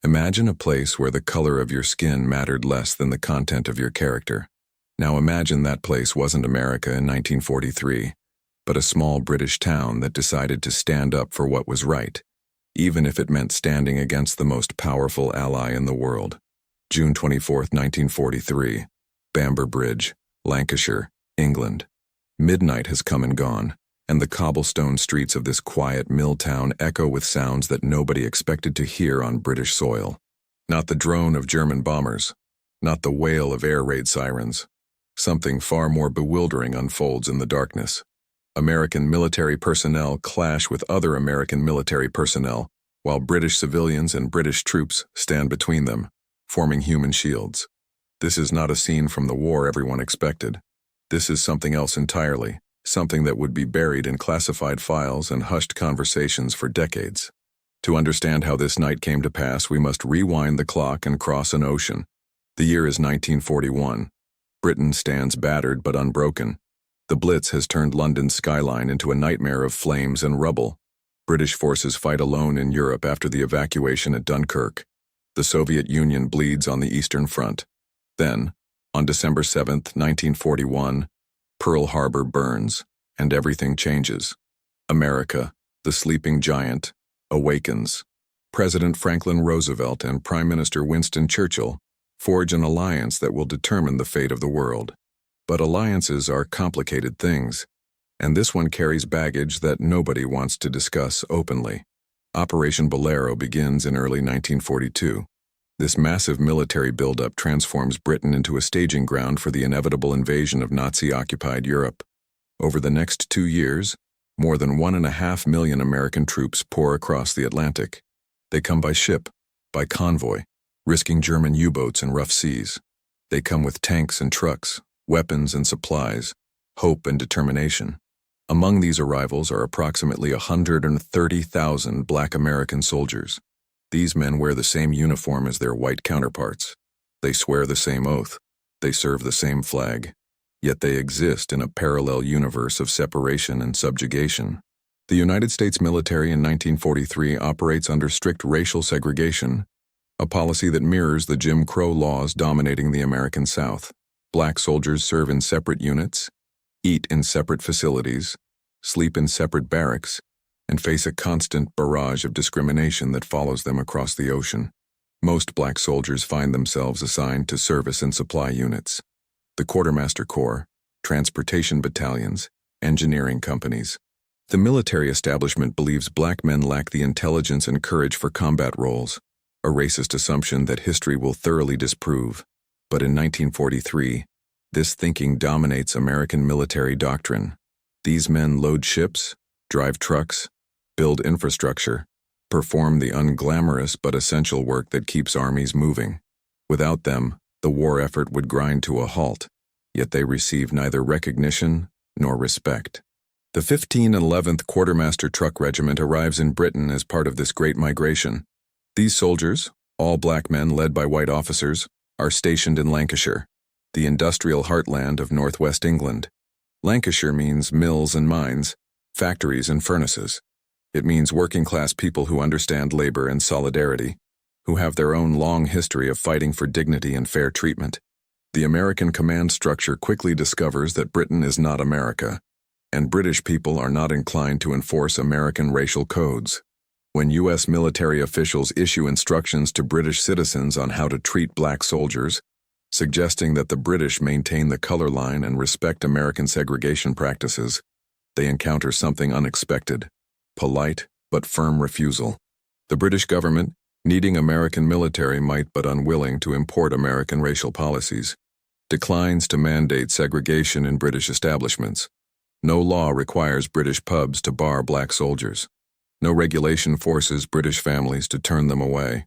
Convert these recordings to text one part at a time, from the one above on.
Imagine a place where the color of your skin mattered less than the content of your character. Now imagine that place wasn't America in 1943, but a small British town that decided to stand up for what was right, even if it meant standing against the most powerful ally in the world. June 24, 1943, Bamber Bridge, Lancashire, England. Midnight has come and gone, and the cobblestone streets of this quiet mill town echo with sounds that nobody expected to hear on British soil. Not the drone of German bombers, not the wail of air raid sirens. Something far more bewildering unfolds in the darkness. American military personnel clash with other American military personnel, while British civilians and British troops stand between them, forming human shields. This is not a scene from the war everyone expected. This is something else entirely, something that would be buried in classified files and hushed conversations for decades. To understand how this night came to pass, we must rewind the clock and cross an ocean. The year is 1941. Britain stands battered but unbroken. The Blitz has turned London's skyline into a nightmare of flames and rubble. British forces fight alone in Europe after the evacuation at Dunkirk. The Soviet Union bleeds on the Eastern Front. Then, on December 7, 1941, Pearl Harbor burns, and everything changes. America, the sleeping giant, awakens. President Franklin Roosevelt and Prime Minister Winston Churchill forge an alliance that will determine the fate of the world. But alliances are complicated things, and this one carries baggage that nobody wants to discuss openly. Operation Bolero begins in early 1942. This massive military buildup transforms Britain into a staging ground for the inevitable invasion of Nazi-occupied Europe. Over the next 2 years, more than 1.5 million American troops pour across the Atlantic. They come by ship, by convoy, risking German U-boats in rough seas. They come with tanks and trucks, weapons and supplies, hope and determination. Among these arrivals are approximately 130,000 Black American soldiers. These men wear the same uniform as their white counterparts. They swear the same oath. They serve the same flag. Yet they exist in a parallel universe of separation and subjugation. The United States military in 1943 operates under strict racial segregation, a policy that mirrors the Jim Crow laws dominating the American South. Black soldiers serve in separate units, eat in separate facilities, sleep in separate barracks, and face a constant barrage of discrimination that follows them across the ocean. Most Black soldiers find themselves assigned to service and supply units. The Quartermaster Corps, transportation battalions, engineering companies. The military establishment believes Black men lack the intelligence and courage for combat roles, a racist assumption that history will thoroughly disprove. But in 1943, this thinking dominates American military doctrine. These men load ships, drive trucks, build infrastructure, perform the unglamorous but essential work that keeps armies moving. Without them, the war effort would grind to a halt, yet they receive neither recognition nor respect. The 1511th Quartermaster Truck Regiment arrives in Britain as part of this great migration. These soldiers, all Black men led by white officers, are stationed in Lancashire, the industrial heartland of northwest England. Lancashire means mills and mines, factories and furnaces. It means working-class people who understand labor and solidarity, who have their own long history of fighting for dignity and fair treatment. The American command structure quickly discovers that Britain is not America, and British people are not inclined to enforce American racial codes. When U.S. military officials issue instructions to British citizens on how to treat Black soldiers, suggesting that the British maintain the color line and respect American segregation practices, they encounter something unexpected: polite but firm refusal. The British government, needing American military might but unwilling to import American racial policies, declines to mandate segregation in British establishments. No law requires British pubs to bar Black soldiers. No regulation forces British families to turn them away.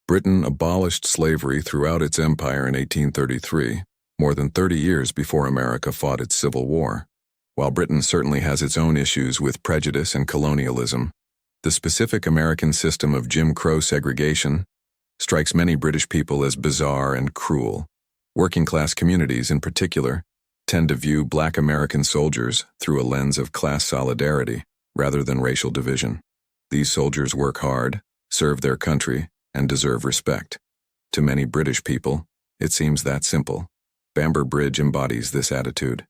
Britain abolished slavery throughout its empire in 1833, more than 30 years before America fought its Civil War. While Britain certainly has its own issues with prejudice and colonialism, the specific American system of Jim Crow segregation strikes many British people as bizarre and cruel. Working-class communities, in particular, tend to view Black American soldiers through a lens of class solidarity rather than racial division. These soldiers work hard, serve their country, and deserve respect. To many British people, it seems that simple. Bamber Bridge embodies this attitude.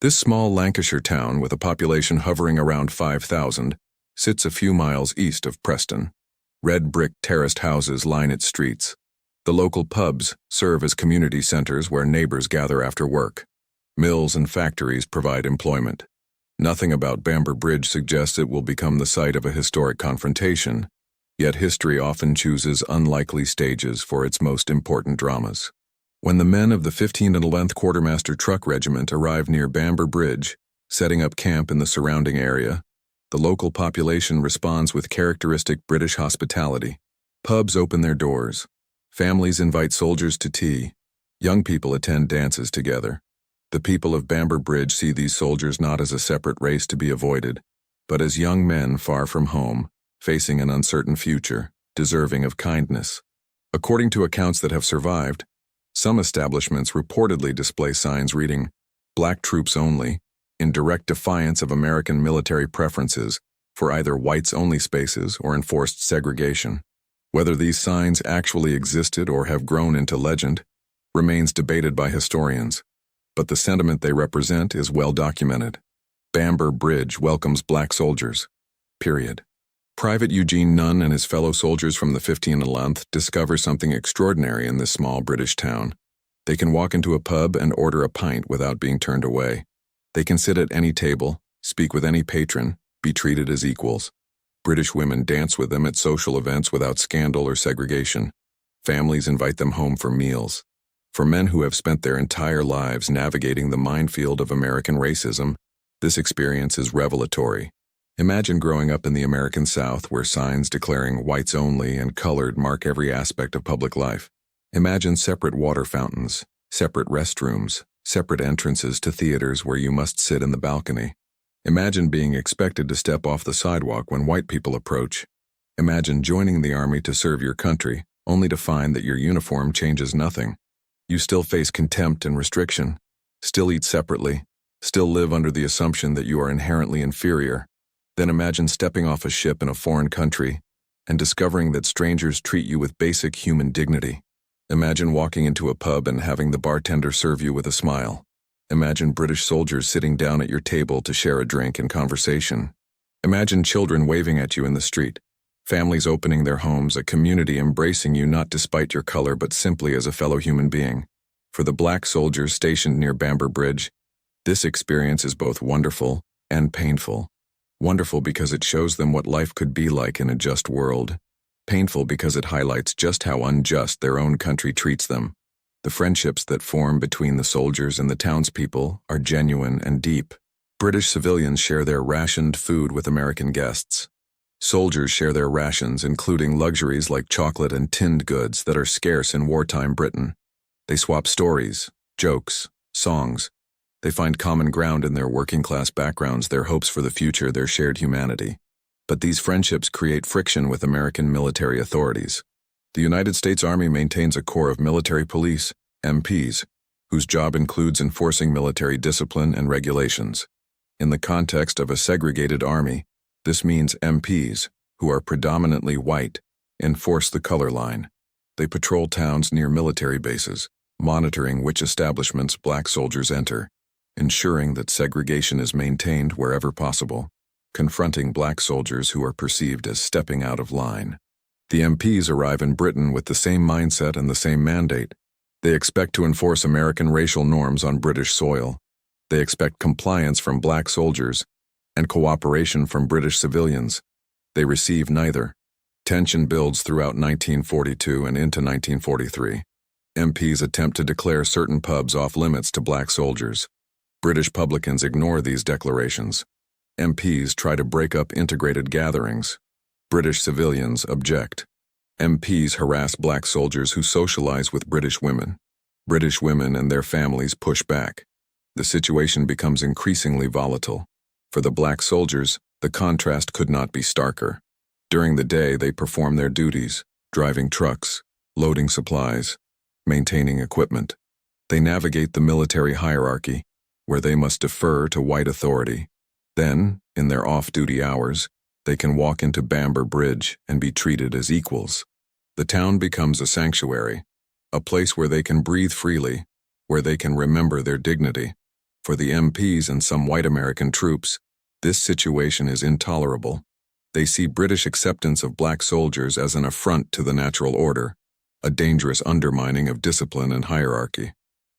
This small Lancashire town, with a population hovering around 5,000, sits a few miles east of Preston. Red brick terraced houses line its streets. The local pubs serve as community centers where neighbors gather after work. Mills and factories provide employment. Nothing about Bamber Bridge suggests it will become the site of a historic confrontation, yet history often chooses unlikely stages for its most important dramas. When the men of the 15th Quartermaster Truck Regiment arrive near Bamber Bridge, setting up camp in the surrounding area, the local population responds with characteristic British hospitality. Pubs open their doors. Families invite soldiers to tea. Young people attend dances together. The people of Bamber Bridge see these soldiers not as a separate race to be avoided, but as young men far from home, facing an uncertain future, deserving of kindness. According to accounts that have survived, some establishments reportedly display signs reading, "Black Troops Only," in direct defiance of American military preferences for either whites-only spaces or enforced segregation. Whether these signs actually existed or have grown into legend remains debated by historians, but the sentiment they represent is well documented. Bamber Bridge welcomes black soldiers. Period. Private Eugene Nunn and his fellow soldiers from the 15th discover something extraordinary in this small British town. They can walk into a pub and order a pint without being turned away. They can sit at any table, speak with any patron, be treated as equals. British women dance with them at social events without scandal or segregation. Families invite them home for meals. For men who have spent their entire lives navigating the minefield of American racism, this experience is revelatory. Imagine growing up in the American South where signs declaring whites only and colored mark every aspect of public life. Imagine separate water fountains, separate restrooms, separate entrances to theaters where you must sit in the balcony. Imagine being expected to step off the sidewalk when white people approach. Imagine joining the army to serve your country, only to find that your uniform changes nothing. You still face contempt and restriction, still eat separately, still live under the assumption that you are inherently inferior. Then imagine stepping off a ship in a foreign country and discovering that strangers treat you with basic human dignity. Imagine walking into a pub and having the bartender serve you with a smile. Imagine British soldiers sitting down at your table to share a drink and conversation. Imagine children waving at you in the street, families opening their homes, a community embracing you not despite your color but simply as a fellow human being. For the black soldiers stationed near Bamber Bridge, this experience is both wonderful and painful. Wonderful because it shows them what life could be like in a just world. Painful because it highlights just how unjust their own country treats them. The friendships that form between the soldiers and the townspeople are genuine and deep. British civilians share their rationed food with American guests. Soldiers share their rations, including luxuries like chocolate and tinned goods that are scarce in wartime Britain. They swap stories, jokes, songs. They find common ground in their working-class backgrounds, their hopes for the future, their shared humanity. But these friendships create friction with American military authorities. The United States Army maintains a corps of military police, MPs, whose job includes enforcing military discipline and regulations. In the context of a segregated army, this means MPs, who are predominantly white, enforce the color line. They patrol towns near military bases, monitoring which establishments black soldiers enter, ensuring that segregation is maintained wherever possible, confronting black soldiers who are perceived as stepping out of line. The MPs arrive in Britain with the same mindset and the same mandate. They expect to enforce American racial norms on British soil. They expect compliance from black soldiers and cooperation from British civilians. They receive neither. Tension builds throughout 1942 and into 1943. MPs attempt to declare certain pubs off-limits to black soldiers. British publicans ignore these declarations. MPs try to break up integrated gatherings. British civilians object. MPs harass black soldiers who socialize with British women. British women and their families push back. The situation becomes increasingly volatile. For the black soldiers, the contrast could not be starker. During the day, they perform their duties, driving trucks, loading supplies, maintaining equipment. They navigate the military hierarchy, where they must defer to white authority. Then, in their off-duty hours, they can walk into Bamber Bridge and be treated as equals. The town becomes a sanctuary, a place where they can breathe freely, where they can remember their dignity. For the MPs and some white American troops, this situation is intolerable. They see British acceptance of black soldiers as an affront to the natural order, a dangerous undermining of discipline and hierarchy.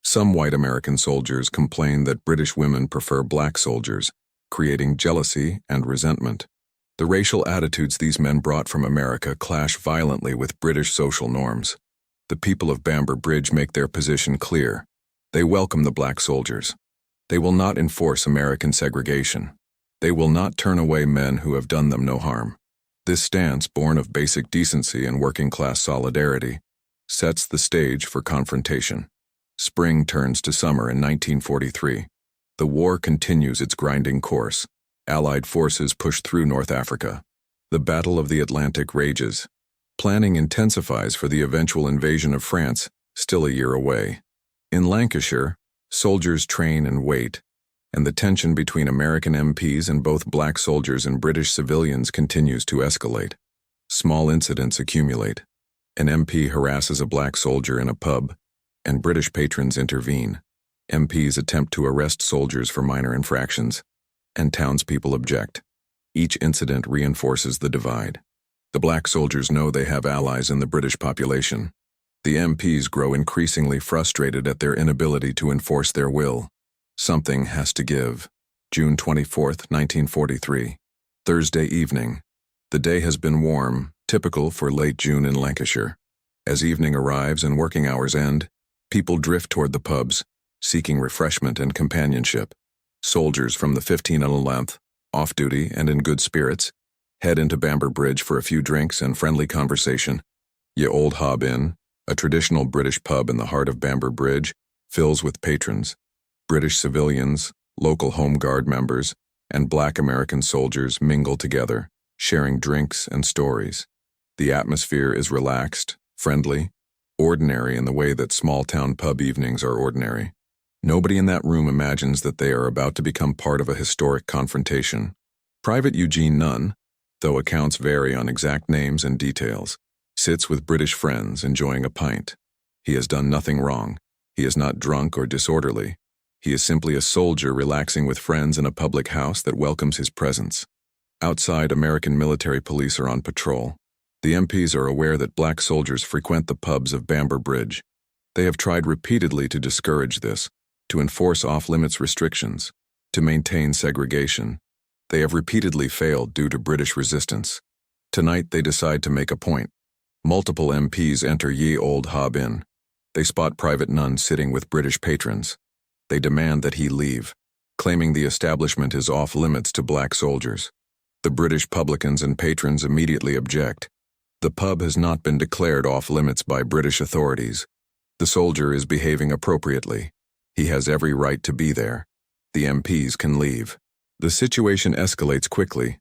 Some white American soldiers complain that British women prefer black soldiers, creating jealousy and resentment. The racial attitudes these men brought from America clash violently with British social norms. The people of Bamber Bridge make their position clear. They welcome the black soldiers. They will not enforce American segregation. They will not turn away men who have done them no harm. This stance, born of basic decency and working-class solidarity, sets the stage for confrontation. Spring turns to summer in 1943. The war continues its grinding course. Allied forces push through North Africa. The Battle of the Atlantic rages. Planning intensifies for the eventual invasion of France, still a year away. In Lancashire, soldiers train and wait, and the tension between American MPs and both black soldiers and British civilians continues to escalate. Small incidents accumulate. An MP harasses a black soldier in a pub, and British patrons intervene. MPs attempt to arrest soldiers for minor infractions, and townspeople object. Each incident reinforces the divide. The black soldiers know they have allies in the British population. The MPs grow increasingly frustrated at their inability to enforce their will. Something has to give. June 24, 1943. Thursday evening. The day has been warm, typical for late June in Lancashire. As evening arrives and working hours end, people drift toward the pubs, seeking refreshment and companionship. Soldiers from the 1511th, off-duty and in good spirits, head into Bamber Bridge for a few drinks and friendly conversation. Ye Old Hob Inn, a traditional British pub in the heart of Bamber Bridge, fills with patrons. British civilians, local Home Guard members, and black American soldiers mingle together, sharing drinks and stories. The atmosphere is relaxed, friendly, ordinary in the way that small-town pub evenings are ordinary. Nobody in that room imagines that they are about to become part of a historic confrontation. Private Eugene Nunn, though accounts vary on exact names and details, sits with British friends enjoying a pint. He has done nothing wrong. He is not drunk or disorderly. He is simply a soldier relaxing with friends in a public house that welcomes his presence. Outside, American military police are on patrol. The MPs are aware that black soldiers frequent the pubs of Bamber Bridge. They have tried repeatedly to discourage this, to enforce off-limits restrictions, to maintain segregation. They have repeatedly failed due to British resistance. Tonight they decide to make a point. Multiple MPs enter Ye Old Hob Inn. They spot Private Nunn sitting with British patrons. They demand that he leave, claiming the establishment is off-limits to black soldiers. The British publicans and patrons immediately object. The pub has not been declared off-limits by British authorities. The soldier is behaving appropriately. He has every right to be there. The MPs can leave. The situation escalates quickly.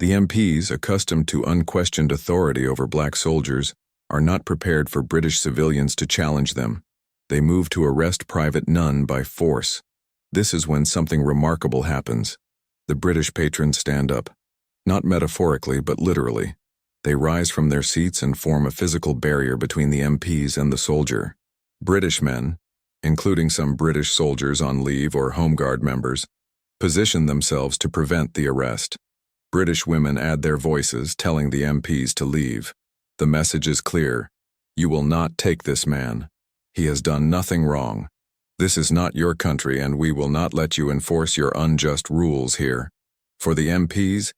The MPs, accustomed to unquestioned authority over black soldiers, are not prepared for British civilians to challenge them. They move to arrest Private Nunn by force. This is when something remarkable happens. The British patrons stand up. Not metaphorically, but literally. They rise from their seats and form a physical barrier between the MPs and the soldier. British men, including some British soldiers on leave or Home Guard members, position themselves to prevent the arrest. British women add their voices, telling the MPs to leave. The message is clear. You will not take this man. He has done nothing wrong. This is not your country, and we will not let you enforce your unjust rules here. For the MPs,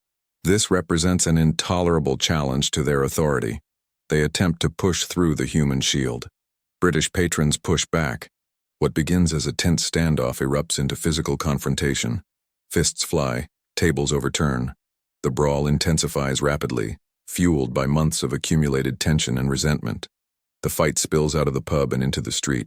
this represents an intolerable challenge to their authority. They attempt to push through the human shield. British patrons push back. What begins as a tense standoff erupts into physical confrontation. Fists fly, tables overturn. The brawl intensifies rapidly, fueled by months of accumulated tension and resentment. The fight spills out of the pub and into the street.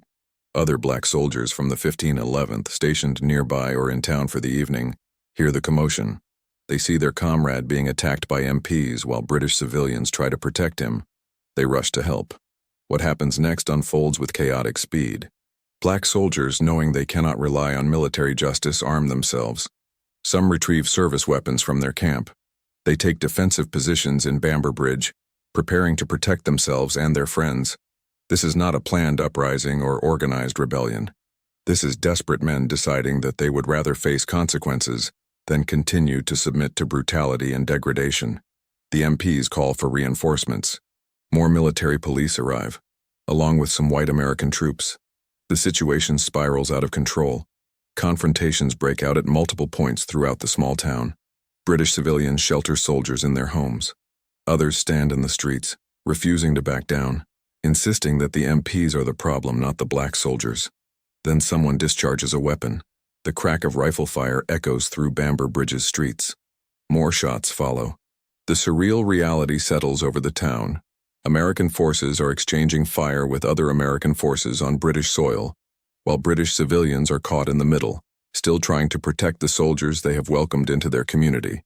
Other black soldiers from the 1511th, stationed nearby or in town for the evening, hear the commotion. They see their comrade being attacked by MPs while British civilians try to protect him. They rush to help. What happens next unfolds with chaotic speed. Black soldiers, knowing they cannot rely on military justice, arm themselves. Some retrieve service weapons from their camp. They take defensive positions in Bamber Bridge, preparing to protect themselves and their friends. This is not a planned uprising or organized rebellion. This is desperate men deciding that they would rather face consequences than continue to submit to brutality and degradation. The MPs call for reinforcements. More military police arrive, along with some white American troops. The situation spirals out of control. Confrontations break out at multiple points throughout the small town. British civilians shelter soldiers in their homes. Others stand in the streets, refusing to back down, insisting that the MPs are the problem, not the black soldiers. Then someone discharges a weapon. The crack of rifle fire echoes through Bamber Bridge's streets. More shots follow. The surreal reality settles over the town. American forces are exchanging fire with other American forces on British soil, while British civilians are caught in the middle, still trying to protect the soldiers they have welcomed into their community.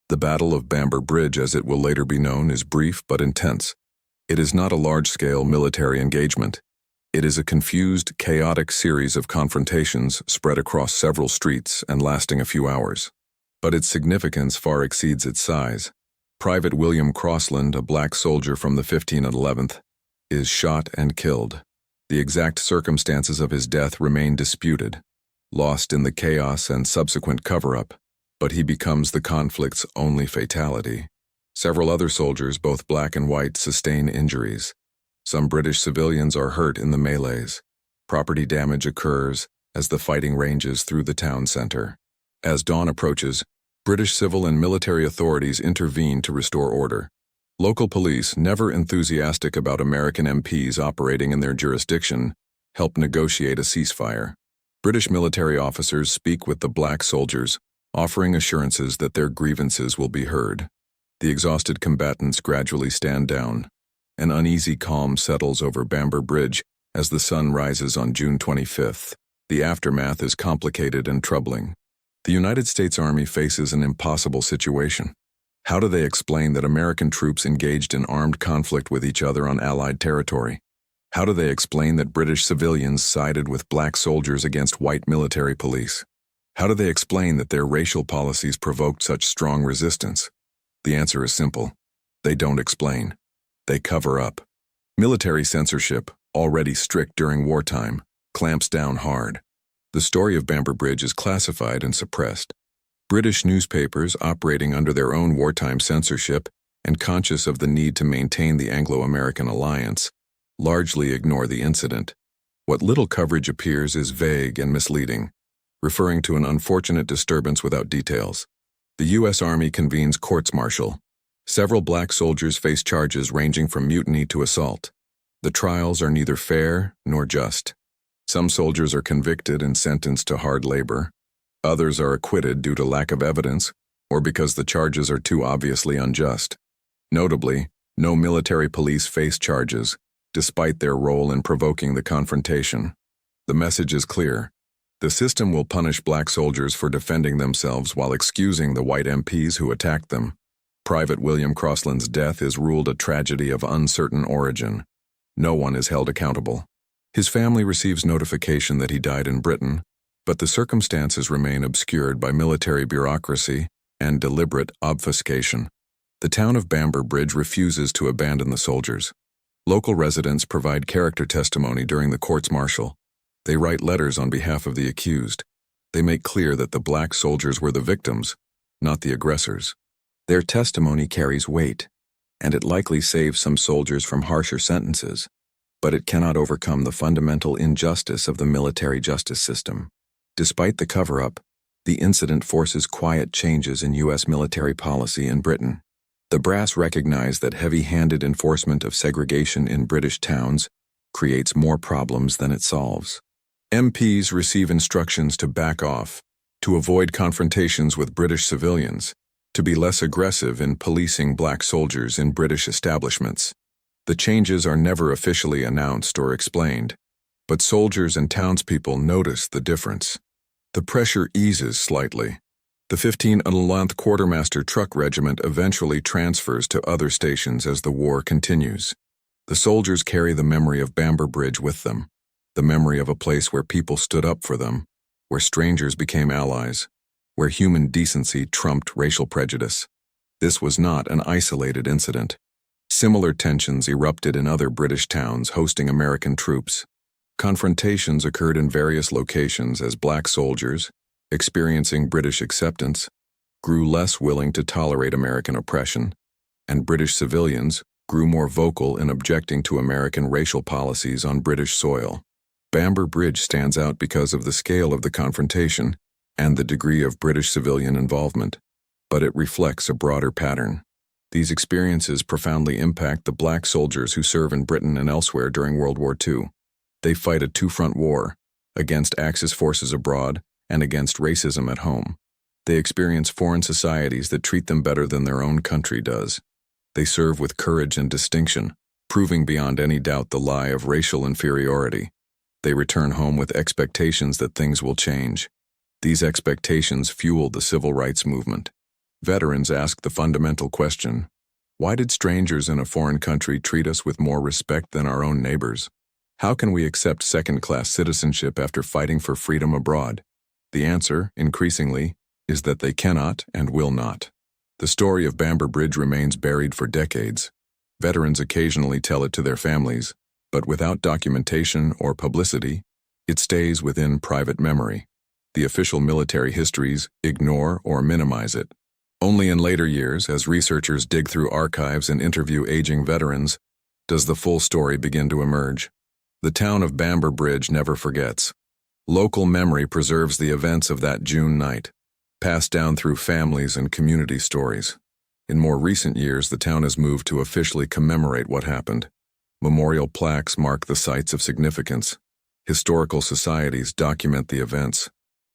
The Battle of Bamber Bridge, as it will later be known, is brief but intense. It is not a large-scale military engagement. It is a confused, chaotic series of confrontations spread across several streets and lasting a few hours. But its significance far exceeds its size. Private William Crossland, a black soldier from the 1511th, is shot and killed. The exact circumstances of his death remain disputed, lost in the chaos and subsequent cover-up, but he becomes the conflict's only fatality. Several other soldiers, both black and white, sustain injuries. Some British civilians are hurt in the melees. Property damage occurs as the fighting ranges through the town center. As dawn approaches, British civil and military authorities intervene to restore order. Local police, never enthusiastic about American MPs operating in their jurisdiction, help negotiate a ceasefire. British military officers speak with the black soldiers, offering assurances that their grievances will be heard. The exhausted combatants gradually stand down. An uneasy calm settles over Bamber Bridge as the sun rises on June 25th. The aftermath is complicated and troubling. The United States Army faces an impossible situation. How do they explain that American troops engaged in armed conflict with each other on Allied territory? How do they explain that British civilians sided with black soldiers against white military police? How do they explain that their racial policies provoked such strong resistance? The answer is simple. They don't explain. They cover up. Military censorship, already strict during wartime, clamps down hard. The story of Bamber Bridge is classified and suppressed. British newspapers, operating under their own wartime censorship and conscious of the need to maintain the Anglo-American alliance, largely ignore the incident. What little coverage appears is vague and misleading, referring to an unfortunate disturbance without details. The U.S. Army convenes courts-martial. Several black soldiers face charges ranging from mutiny to assault. The trials are neither fair nor just. Some soldiers are convicted and sentenced to hard labor. Others are acquitted due to lack of evidence or because the charges are too obviously unjust. Notably, no military police face charges, despite their role in provoking the confrontation. The message is clear. The system will punish black soldiers for defending themselves while excusing the white MPs who attacked them. Private William Crossland's death is ruled a tragedy of uncertain origin. No one is held accountable. His family receives notification that he died in Britain, but the circumstances remain obscured by military bureaucracy and deliberate obfuscation. The town of Bamber Bridge refuses to abandon the soldiers. Local residents provide character testimony during the courts-martial. They write letters on behalf of the accused. They make clear that the black soldiers were the victims, not the aggressors. Their testimony carries weight, and it likely saves some soldiers from harsher sentences, but it cannot overcome the fundamental injustice of the military justice system. Despite the cover-up, the incident forces quiet changes in U.S. military policy in Britain. The brass recognize that heavy-handed enforcement of segregation in British towns creates more problems than it solves. MPs receive instructions to back off, to avoid confrontations with British civilians, to be less aggressive in policing black soldiers in British establishments. The changes are never officially announced or explained, but soldiers and townspeople notice the difference. The pressure eases slightly. The 1511th Quartermaster Truck Regiment eventually transfers to other stations as the war continues. The soldiers carry the memory of Bamber Bridge with them, the memory of a place where people stood up for them, where strangers became allies, where human decency trumped racial prejudice. This was not an isolated incident. Similar tensions erupted in other British towns hosting American troops. Confrontations occurred in various locations as black soldiers, experiencing British acceptance, grew less willing to tolerate American oppression, and British civilians grew more vocal in objecting to American racial policies on British soil. Bamber Bridge stands out because of the scale of the confrontation and the degree of British civilian involvement, but it reflects a broader pattern. These experiences profoundly impact the black soldiers who serve in Britain and elsewhere during World War II. They fight a two-front war, against Axis forces abroad and against racism at home. They experience foreign societies that treat them better than their own country does. They serve with courage and distinction, proving beyond any doubt the lie of racial inferiority. They return home with expectations that things will change. These expectations fuel the civil rights movement. Veterans ask the fundamental question, why did strangers in a foreign country treat us with more respect than our own neighbors? How can we accept second-class citizenship after fighting for freedom abroad? The answer, increasingly, is that they cannot and will not. The story of Bamber Bridge remains buried for decades. Veterans occasionally tell it to their families, but without documentation or publicity, it stays within private memory. The official military histories ignore or minimize it. Only in later years, as researchers dig through archives and interview aging veterans, does the full story begin to emerge. The town of Bamber Bridge never forgets. Local memory preserves the events of that June night, passed down through families and community stories. In more recent years, the town has moved to officially commemorate what happened. Memorial plaques mark the sites of significance. Historical societies document the events.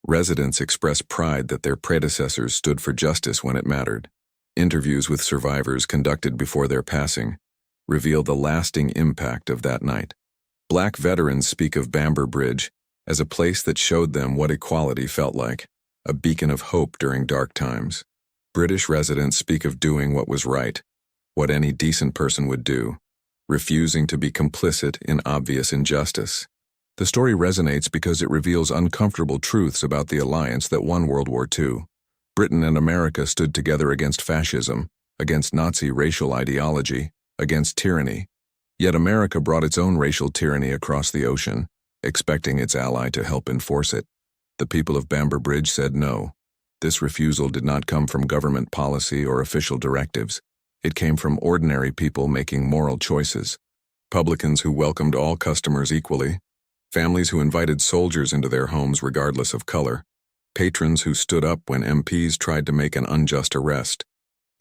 Residents express pride that their predecessors stood for justice when it mattered. Interviews with survivors conducted before their passing reveal the lasting impact of that night. Black veterans speak of Bamber Bridge as a place that showed them what equality felt like, a beacon of hope during dark times. British residents speak of doing what was right, what any decent person would do, refusing to be complicit in obvious injustice. The story resonates because it reveals uncomfortable truths about the alliance that won World War II. Britain and America stood together against fascism, against Nazi racial ideology, against tyranny. Yet America brought its own racial tyranny across the ocean, expecting its ally to help enforce it. The people of Bamber Bridge said no. This refusal did not come from government policy or official directives. It came from ordinary people making moral choices. Publicans who welcomed all customers equally, families who invited soldiers into their homes regardless of color, patrons who stood up when MPs tried to make an unjust arrest,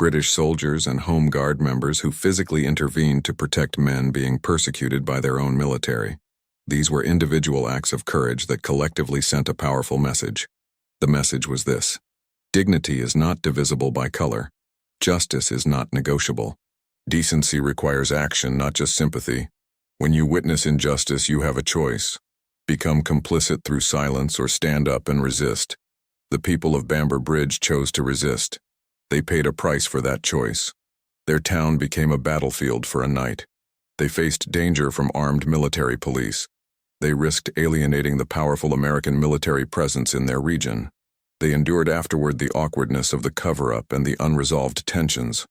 British soldiers and Home Guard members who physically intervened to protect men being persecuted by their own military. These were individual acts of courage that collectively sent a powerful message. The message was this: dignity is not divisible by color. Justice is not negotiable. Decency requires action, not just sympathy. When you witness injustice, you have a choice. Become complicit through silence or stand up and resist. The people of Bamber Bridge chose to resist. They paid a price for that choice. Their town became a battlefield for a night. They faced danger from armed military police. They risked alienating the powerful American military presence in their region. They endured afterward the awkwardness of the cover-up and the unresolved tensions.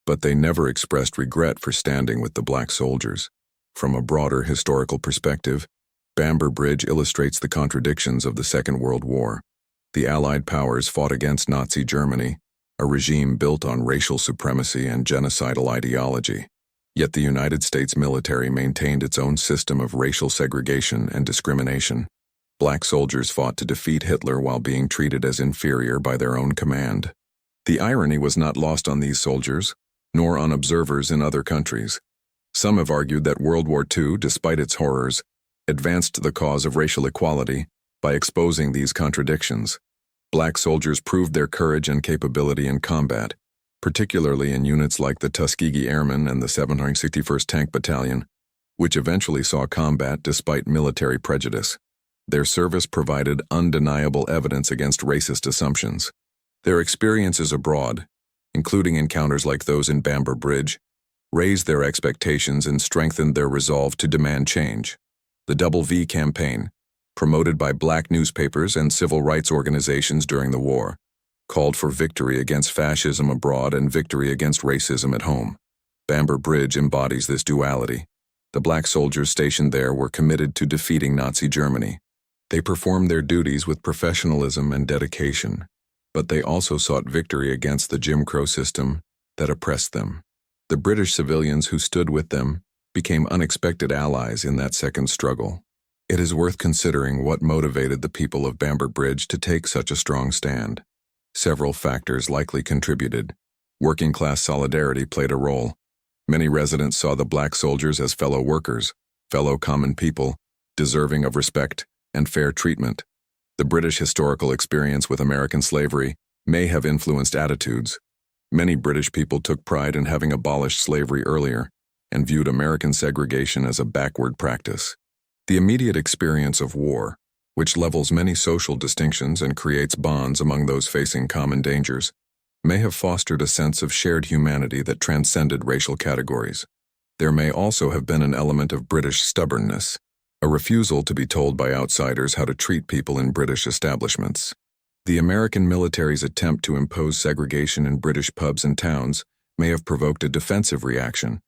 But they never expressed regret for standing with the black soldiers. From a broader historical perspective, Bamber Bridge illustrates the contradictions of the Second World War. The Allied powers fought against Nazi Germany, a regime built on racial supremacy and genocidal ideology. Yet the United States military maintained its own system of racial segregation and discrimination. Black soldiers fought to defeat Hitler while being treated as inferior by their own command. The irony was not lost on these soldiers, nor on observers in other countries. Some have argued that World War II, despite its horrors, advanced the cause of racial equality by exposing these contradictions. Black soldiers proved their courage and capability in combat, particularly in units like the Tuskegee Airmen and the 761st Tank Battalion, which eventually saw combat despite military prejudice. Their service provided undeniable evidence against racist assumptions. Their experiences abroad, including encounters like those in Bamber Bridge, raised their expectations and strengthened their resolve to demand change. The Double V campaign, promoted by black newspapers and civil rights organizations during the war, called for victory against fascism abroad and victory against racism at home. Bamber Bridge embodies this duality. The black soldiers stationed there were committed to defeating Nazi Germany. They performed their duties with professionalism and dedication, but they also sought victory against the Jim Crow system that oppressed them. The British civilians who stood with them became unexpected allies in that second struggle. It is worth considering what motivated the people of Bamber Bridge to take such a strong stand. Several factors likely contributed. Working-class solidarity played a role. Many residents saw the black soldiers as fellow workers, fellow common people, deserving of respect and fair treatment. The British historical experience with American slavery may have influenced attitudes. Many British people took pride in having abolished slavery earlier and viewed American segregation as a backward practice. The immediate experience of war, which levels many social distinctions and creates bonds among those facing common dangers, may have fostered a sense of shared humanity that transcended racial categories. There may also have been an element of British stubbornness, a refusal to be told by outsiders how to treat people in British establishments. The American military's attempt to impose segregation in British pubs and towns may have provoked a defensive reaction.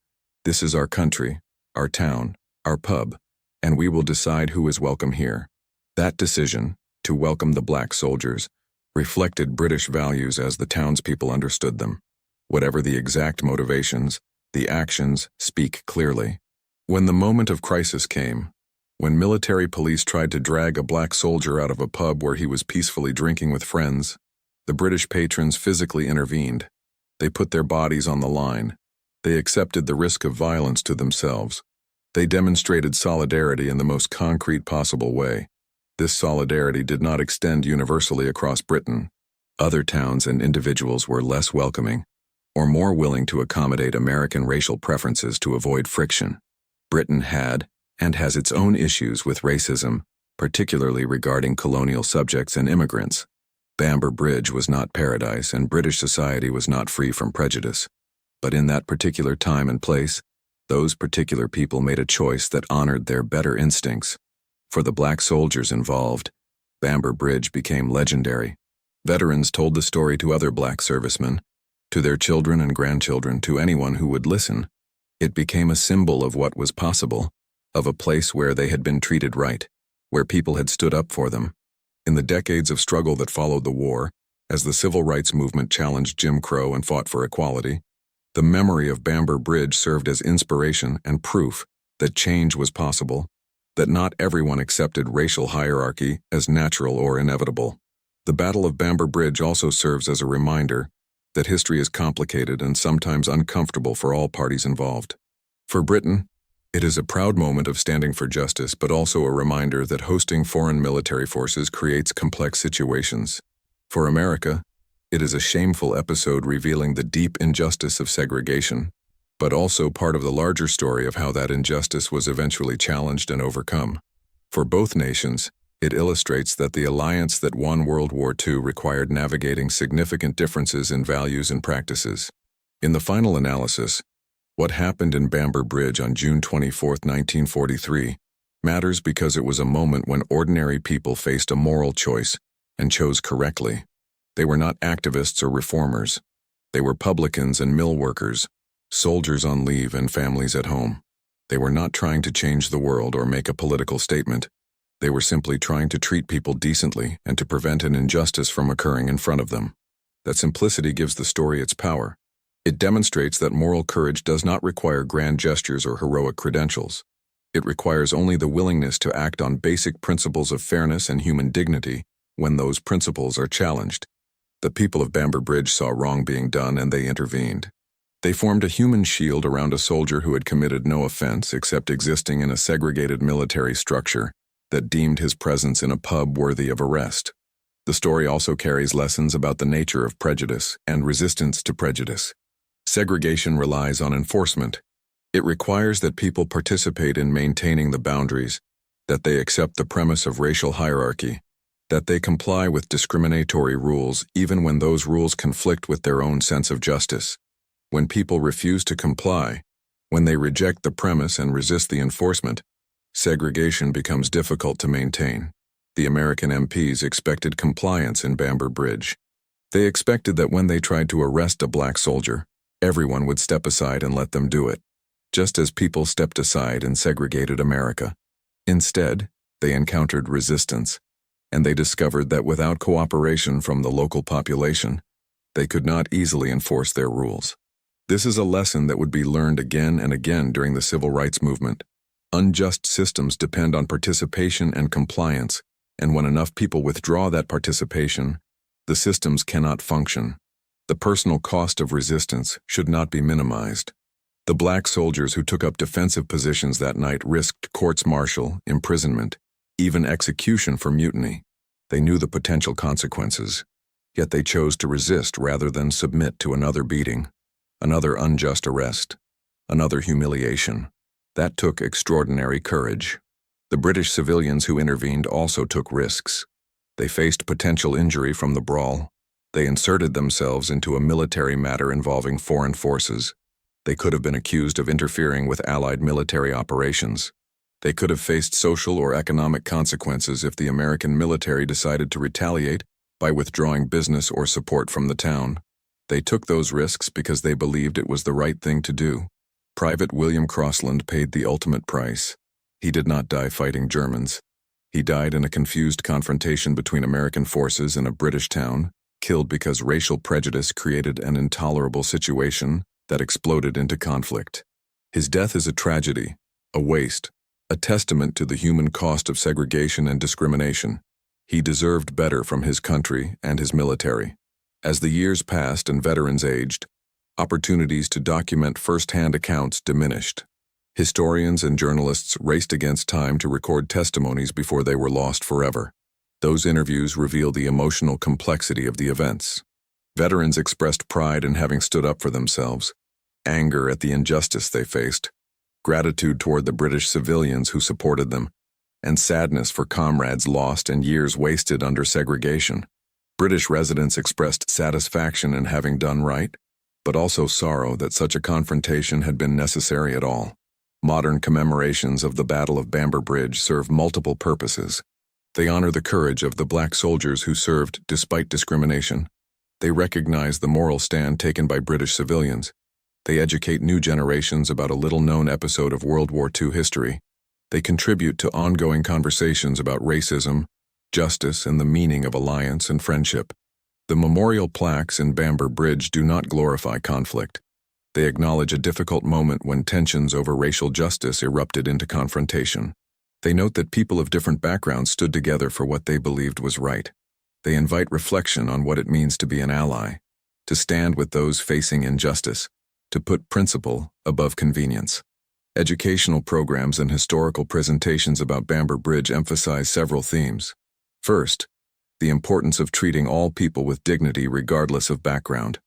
This is our country, our town, our pub, and we will decide who is welcome here. That decision, to welcome the black soldiers, reflected British values as the townspeople understood them. Whatever the exact motivations, the actions speak clearly. When the moment of crisis came, when military police tried to drag a black soldier out of a pub where he was peacefully drinking with friends, the British patrons physically intervened. They put their bodies on the line. They accepted the risk of violence to themselves. They demonstrated solidarity in the most concrete possible way. This solidarity did not extend universally across Britain. Other towns and individuals were less welcoming, or more willing to accommodate American racial preferences to avoid friction. Britain had, and has its own issues with racism, particularly regarding colonial subjects and immigrants. Bamber Bridge was not paradise, and British society was not free from prejudice. But in that particular time and place, those particular people made a choice that honored their better instincts. For the black soldiers involved, Bamber Bridge became legendary. Veterans told the story to other black servicemen, to their children and grandchildren, to anyone who would listen. It became a symbol of what was possible, of a place where they had been treated right, where people had stood up for them. In the decades of struggle that followed the war, as the civil rights movement challenged Jim Crow and fought for equality, the memory of Bamber Bridge served as inspiration and proof that change was possible, that not everyone accepted racial hierarchy as natural or inevitable. The Battle of Bamber Bridge also serves as a reminder that history is complicated and sometimes uncomfortable for all parties involved. For Britain, it is a proud moment of standing for justice, but also a reminder that hosting foreign military forces creates complex situations. For America, it is a shameful episode revealing the deep injustice of segregation, but also part of the larger story of how that injustice was eventually challenged and overcome. For both nations, it illustrates that the alliance that won World War II required navigating significant differences in values and practices. In the final analysis, what happened in Bamber Bridge on June 24, 1943, matters because it was a moment when ordinary people faced a moral choice and chose correctly. They were not activists or reformers. They were publicans and mill workers, soldiers on leave and families at home. They were not trying to change the world or make a political statement. They were simply trying to treat people decently and to prevent an injustice from occurring in front of them. That simplicity gives the story its power. It demonstrates that moral courage does not require grand gestures or heroic credentials. It requires only the willingness to act on basic principles of fairness and human dignity when those principles are challenged. The people of Bamber Bridge saw wrong being done and they intervened. They formed a human shield around a soldier who had committed no offense except existing in a segregated military structure that deemed his presence in a pub worthy of arrest. The story also carries lessons about the nature of prejudice and resistance to prejudice. Segregation relies on enforcement. It requires that people participate in maintaining the boundaries, that they accept the premise of racial hierarchy, that they comply with discriminatory rules even when those rules conflict with their own sense of justice. When people refuse to comply, when they reject the premise and resist the enforcement, segregation becomes difficult to maintain. The American MPs expected compliance in Bamber Bridge. They expected that when they tried to arrest a black soldier, Everyone would step aside and let them do it, just as people stepped aside and segregated America. Instead, they encountered resistance, and they discovered that without cooperation from the local population, they could not easily enforce their rules. This is a lesson that would be learned again and again during the civil rights movement. Unjust systems depend on participation and compliance, and when enough people withdraw that participation, the systems cannot function. The personal cost of resistance should not be minimized. The black soldiers who took up defensive positions that night risked courts-martial, imprisonment, even execution for mutiny. They knew the potential consequences, yet they chose to resist rather than submit to another beating, another unjust arrest, another humiliation. That took extraordinary courage. The British civilians who intervened also took risks. They faced potential injury from the brawl. They inserted themselves into a military matter involving foreign forces. They could have been accused of interfering with Allied military operations. They could have faced social or economic consequences if the American military decided to retaliate by withdrawing business or support from the town. They took those risks because they believed it was the right thing to do. Private William Crossland paid the ultimate price. He did not die fighting Germans. He died in a confused confrontation between American forces in a British town, killed because racial prejudice created an intolerable situation that exploded into conflict. His death is a tragedy, a waste, a testament to the human cost of segregation and discrimination. He deserved better from his country and his military. As the years passed and veterans aged, opportunities to document first-hand accounts diminished. Historians and journalists raced against time to record testimonies before they were lost forever. Those interviews reveal the emotional complexity of the events. Veterans expressed pride in having stood up for themselves, anger at the injustice they faced, gratitude toward the British civilians who supported them, and sadness for comrades lost and years wasted under segregation. British residents expressed satisfaction in having done right, but also sorrow that such a confrontation had been necessary at all. Modern commemorations of the Battle of Bamber Bridge serve multiple purposes. They honor the courage of the black soldiers who served despite discrimination. They recognize the moral stand taken by British civilians. They educate new generations about a little-known episode of World War II history. They contribute to ongoing conversations about racism, justice, and the meaning of alliance and friendship. The memorial plaques in Bamber Bridge do not glorify conflict. They acknowledge a difficult moment when tensions over racial justice erupted into confrontation. They note that people of different backgrounds stood together for what they believed was right. They invite reflection on what it means to be an ally, to stand with those facing injustice, to put principle above convenience. Educational programs and historical presentations about Bamber Bridge emphasize several themes. First, the importance of treating all people with dignity regardless of background.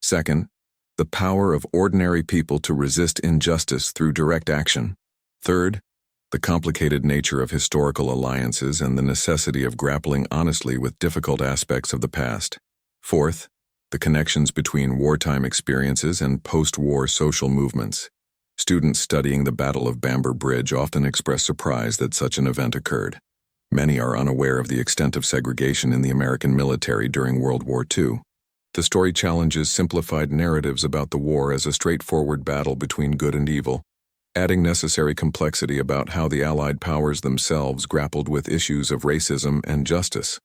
Second, the power of ordinary people to resist injustice through direct action. Third, the complicated nature of historical alliances and the necessity of grappling honestly with difficult aspects of the past. Fourth, the connections between wartime experiences and post-war social movements. Students studying the Battle of Bamber Bridge often express surprise that such an event occurred. Many are unaware of the extent of segregation in the American military during World War II. The story challenges simplified narratives about the war as a straightforward battle between good and evil, adding necessary complexity about how the Allied powers themselves grappled with issues of racism and justice.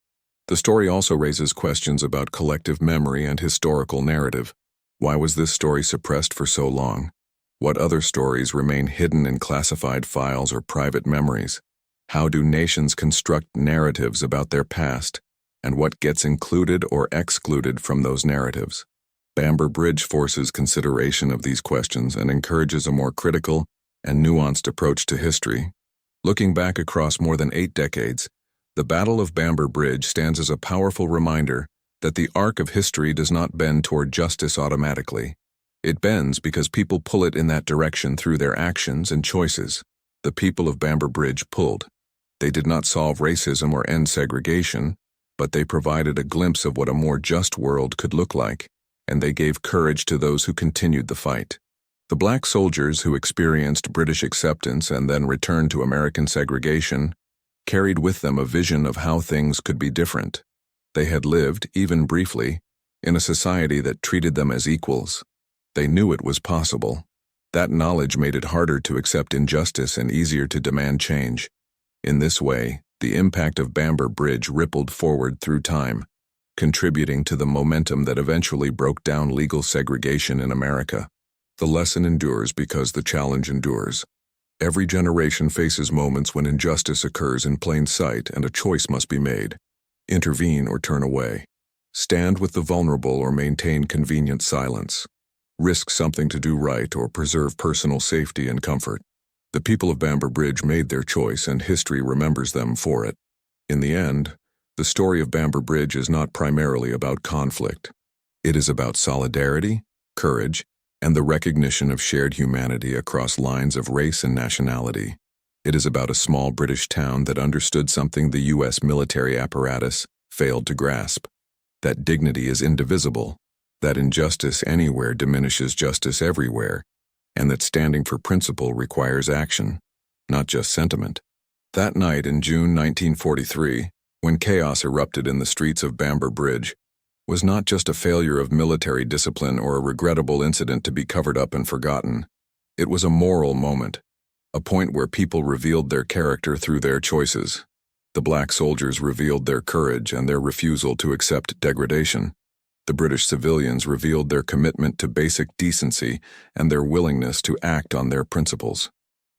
The story also raises questions about collective memory and historical narrative. Why was this story suppressed for so long? What other stories remain hidden in classified files or private memories? How do nations construct narratives about their past, and what gets included or excluded from those narratives? Bamber Bridge forces consideration of these questions and encourages a more critical and nuanced approach to history. Looking back across more than 8 decades, the Battle of Bamber Bridge stands as a powerful reminder that the arc of history does not bend toward justice automatically. It bends because people pull it in that direction through their actions and choices. The people of Bamber Bridge pulled. They did not solve racism or end segregation, but they provided a glimpse of what a more just world could look like, and they gave courage to those who continued the fight. The black soldiers who experienced British acceptance and then returned to American segregation carried with them a vision of how things could be different. They had lived, even briefly, in a society that treated them as equals. They knew it was possible. That knowledge made it harder to accept injustice and easier to demand change. In this way, the impact of Bamber Bridge rippled forward through time, contributing to the momentum that eventually broke down legal segregation in America. The lesson endures because the challenge endures. Every generation faces moments when injustice occurs in plain sight and a choice must be made. Intervene or turn away. Stand with the vulnerable or maintain convenient silence. Risk something to do right or preserve personal safety and comfort. The people of Bamber Bridge made their choice and history remembers them for it. In the end, the story of Bamber Bridge is not primarily about conflict. It is about solidarity, courage, and the recognition of shared humanity across lines of race and nationality. It is about a small British town that understood something the U.S. military apparatus failed to grasp: that dignity is indivisible, that injustice anywhere diminishes justice everywhere, and that standing for principle requires action, not just sentiment. That night in June 1943, when chaos erupted in the streets of Bamber Bridge, was not just a failure of military discipline or a regrettable incident to be covered up and forgotten. It was a moral moment, a point where people revealed their character through their choices. The black soldiers revealed their courage and their refusal to accept degradation. The British civilians revealed their commitment to basic decency and their willingness to act on their principles.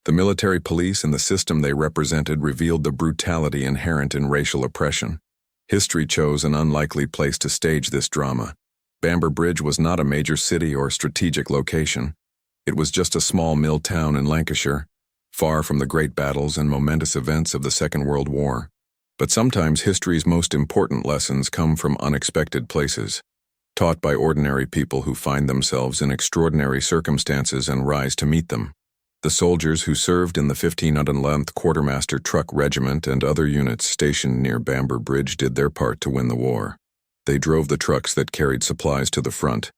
The military police and the system they represented revealed the brutality inherent in racial oppression. History chose an unlikely place to stage this drama. Bamber Bridge was not a major city or strategic location. It was just a small mill town in Lancashire, far from the great battles and momentous events of the Second World War. But sometimes history's most important lessons come from unexpected places, taught by ordinary people who find themselves in extraordinary circumstances and rise to meet them. The soldiers who served in the 1511th Quartermaster Truck Regiment and other units stationed near Bamber Bridge did their part to win the war. They drove the trucks that carried supplies to the front.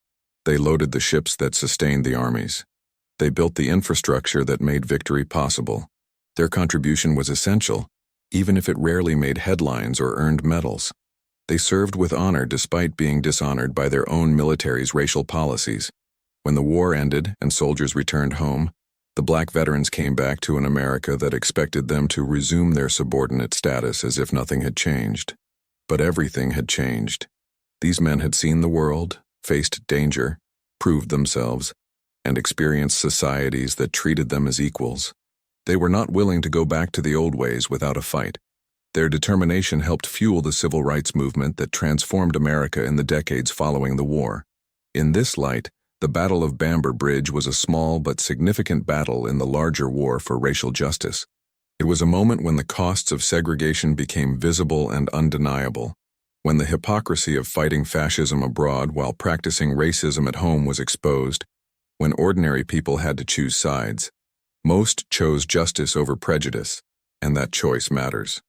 They loaded the ships that sustained the armies. They built the infrastructure that made victory possible. Their contribution was essential, even if it rarely made headlines or earned medals. They served with honor despite being dishonored by their own military's racial policies. When the war ended and soldiers returned home, the black veterans came back to an America that expected them to resume their subordinate status as if nothing had changed. But everything had changed. These men had seen the world, faced danger, proved themselves, and experienced societies that treated them as equals. They were not willing to go back to the old ways without a fight. Their determination helped fuel the civil rights movement that transformed America in the decades following the war. In this light, the Battle of Bamber Bridge was a small but significant battle in the larger war for racial justice. It was a moment when the costs of segregation became visible and undeniable, when the hypocrisy of fighting fascism abroad while practicing racism at home was exposed, when ordinary people had to choose sides. Most chose justice over prejudice, and that choice matters.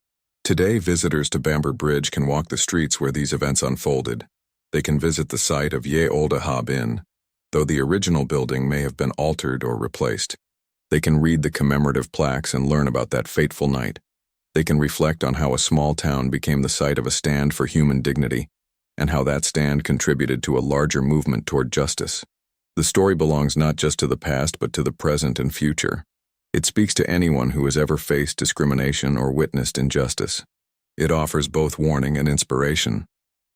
Today, visitors to Bamber Bridge can walk the streets where these events unfolded. They can visit the site of Ye Olde Hob Inn, though the original building may have been altered or replaced. They can read the commemorative plaques and learn about that fateful night. They can reflect on how a small town became the site of a stand for human dignity, and how that stand contributed to a larger movement toward justice. The story belongs not just to the past but to the present and future. It speaks to anyone who has ever faced discrimination or witnessed injustice. It offers both warning and inspiration.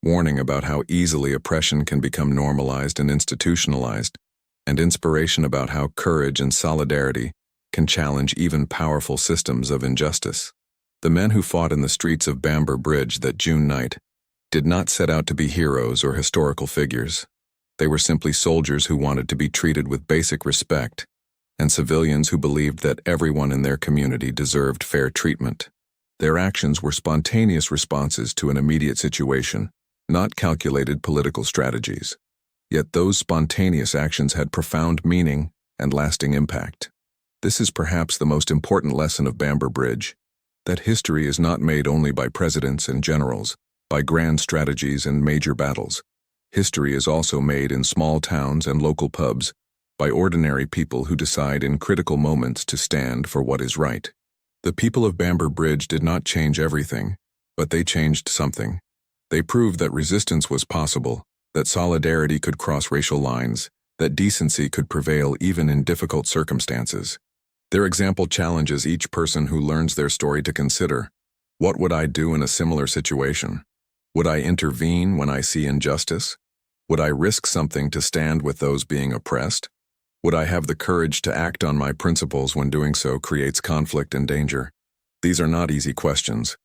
Warning about how easily oppression can become normalized and institutionalized, and inspiration about how courage and solidarity can challenge even powerful systems of injustice. The men who fought in the streets of Bamber Bridge that June night did not set out to be heroes or historical figures. They were simply soldiers who wanted to be treated with basic respect, and civilians who believed that everyone in their community deserved fair treatment. Their actions were spontaneous responses to an immediate situation, not calculated political strategies. Yet those spontaneous actions had profound meaning and lasting impact. This is perhaps the most important lesson of Bamber Bridge, that history is not made only by presidents and generals, by grand strategies and major battles. History is also made in small towns and local pubs, by ordinary people who decide in critical moments to stand for what is right. The people of Bamber Bridge did not change everything, but they changed something. They proved that resistance was possible, that solidarity could cross racial lines, that decency could prevail even in difficult circumstances. Their example challenges each person who learns their story to consider, what would I do in a similar situation? Would I intervene when I see injustice? Would I risk something to stand with those being oppressed? Would I have the courage to act on my principles when doing so creates conflict and danger? These are not easy questions,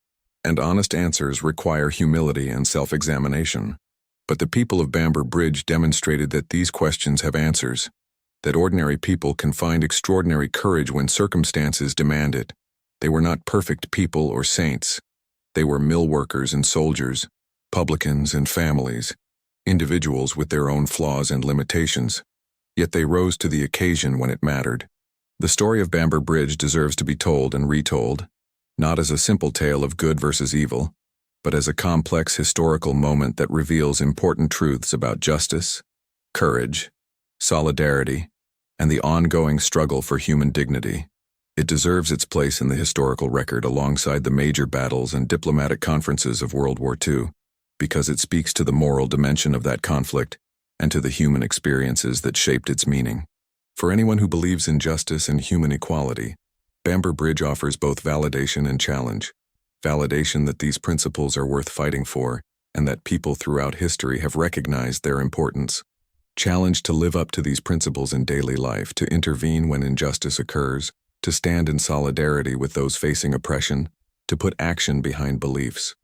and honest answers require humility and self-examination. But the people of Bamber Bridge demonstrated that these questions have answers, that ordinary people can find extraordinary courage when circumstances demand it. They were not perfect people or saints. They were mill workers and soldiers, publicans and families, individuals with their own flaws and limitations. Yet they rose to the occasion when it mattered. The story of Bamber Bridge deserves to be told and retold, not as a simple tale of good versus evil, but as a complex historical moment that reveals important truths about justice, courage, solidarity, and the ongoing struggle for human dignity. It deserves its place in the historical record alongside the major battles and diplomatic conferences of World War II, because it speaks to the moral dimension of that conflict and to the human experiences that shaped its meaning. For anyone who believes in justice and human equality, Bamber Bridge offers both validation and challenge. Validation that these principles are worth fighting for, and that people throughout history have recognized their importance. Challenge to live up to these principles in daily life, to intervene when injustice occurs, to stand in solidarity with those facing oppression, to put action behind beliefs.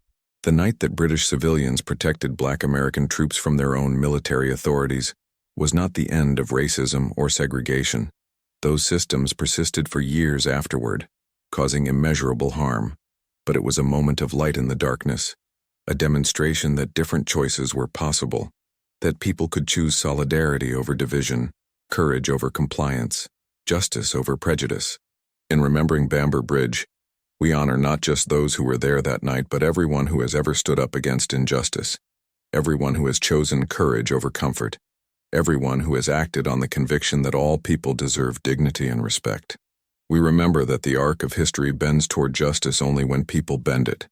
The night that British civilians protected Black American troops from their own military authorities was not the end of racism or segregation. Those systems persisted for years afterward, causing immeasurable harm. But it was a moment of light in the darkness, a demonstration that different choices were possible, that people could choose solidarity over division, courage over compliance, justice over prejudice. In remembering Bamber Bridge, we honor not just those who were there that night, but everyone who has ever stood up against injustice, everyone who has chosen courage over comfort, everyone who has acted on the conviction that all people deserve dignity and respect. We remember that the arc of history bends toward justice only when people bend it,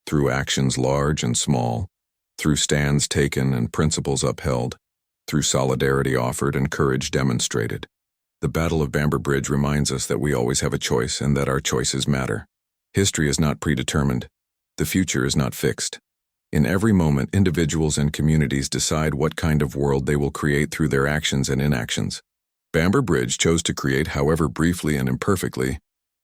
through actions large and small, through stands taken and principles upheld, through solidarity offered and courage demonstrated. The Battle of Bamber Bridge reminds us that we always have a choice and that our choices matter. History is not predetermined. The future is not fixed. In every moment, individuals and communities decide what kind of world they will create through their actions and inactions. Bamber Bridge chose to create, however briefly and imperfectly,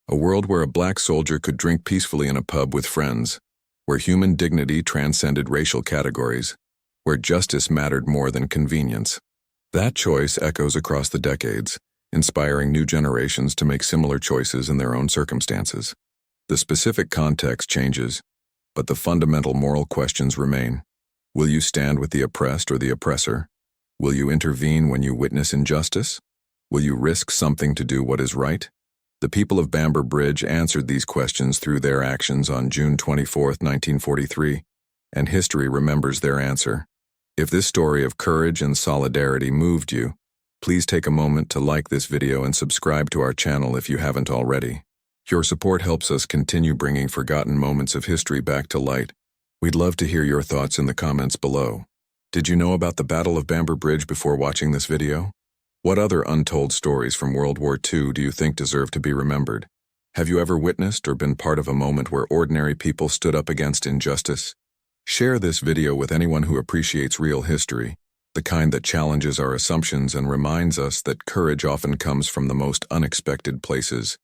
a world where a Black soldier could drink peacefully in a pub with friends, where human dignity transcended racial categories, where justice mattered more than convenience. That choice echoes across the decades, inspiring new generations to make similar choices in their own circumstances. The specific context changes, but the fundamental moral questions remain. Will you stand with the oppressed or the oppressor? Will you intervene when you witness injustice? Will you risk something to do what is right? The people of Bamber Bridge answered these questions through their actions on June 24, 1943, and history remembers their answer. If this story of courage and solidarity moved you, please take a moment to like this video and subscribe to our channel if you haven't already. Your support helps us continue bringing forgotten moments of history back to light. We'd love to hear your thoughts in the comments below. Did you know about the Battle of Bamber Bridge before watching this video? What other untold stories from World War II do you think deserve to be remembered? Have you ever witnessed or been part of a moment where ordinary people stood up against injustice? Share this video with anyone who appreciates real history, the kind that challenges our assumptions and reminds us that courage often comes from the most unexpected places.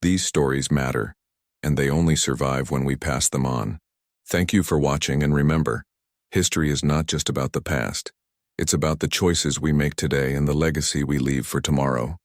These stories matter, and they only survive when we pass them on. Thank you for watching, and remember, history is not just about the past. It's about the choices we make today and the legacy we leave for tomorrow.